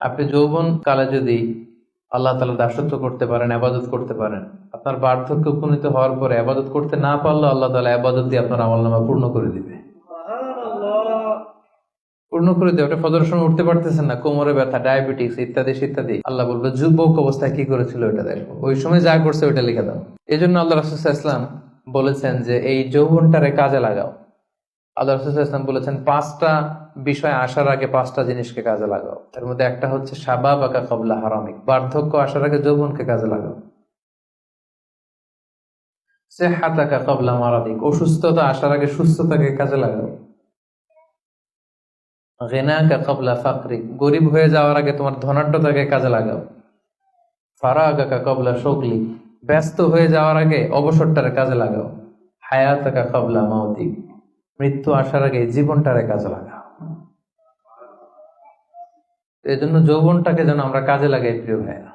আপনি যৌবন কালে যদি আল্লাহ তাআলা দাসত্ব করতে পারেন, ইবাদত করতে পারেন, আপনার বার্ধক্যে উপনীত হওয়ার পরে ইবাদত করতে না পারলে আল্লাহ তাআলা ইবাদত দিয়ে আপনার আমলনামা পূর্ণ করে দিবে। পূর্ণ করে দেবে। আপনি ফজরের সময় উঠতে পারতেছেন না, কোমরে ব্যথা, ডায়াবেটিস ইত্যাদি ইত্যাদি, আল্লাহ বলবে যুবক অবস্থায় কি করেছিল ওইটা দেখো, ওই সময় যা করছে ওইটা লিখে দাও। এই জন্য আল্লাহ রাসূল সাল্লাল্লাহু আলাইহি ওয়াসাল্লাম বলেছেন যে এই যৌবনটারে কাজে লাগাও। আল্লাহ রাসূল সাল্লাল্লাহু আলাইহি ওয়াসাল্লাম বলেছেন 5টা বিষয় আসার আগে 5টা জিনিসকে কাজে লাগাও। এর মধ্যে একটা হচ্ছে শাবাবাকা ক্বাবলা হারামিক, বার্ধক্য আসার আগে যৌবনকে কাজে লাগাও। সিহহাতাকা ক্বাবলা মারাদিক, অসুস্থতা আসার আগে সুস্থতাকে কাজে লাগাও। গিনাকা ক্বাবলা ফাকরিক, গরিব হয়ে যাওয়ার আগে তোমার ধনাঢ্যতাকে কাজে লাগাও। ফারাগাকা ক্বাবলা শুগলিক, ব্যস্ত হয়ে যাওয়ার আগে অবসরটারে কাজে লাগাও। হায়াতাকা ক্বাবলা মাউতিক, মৃত্যু আসার আগে জীবনটারে কাজে লাগাও। এই জন্য যৌবনটাকে যেন আমরা কাজে লাগাই প্রিয় ভাইয়া।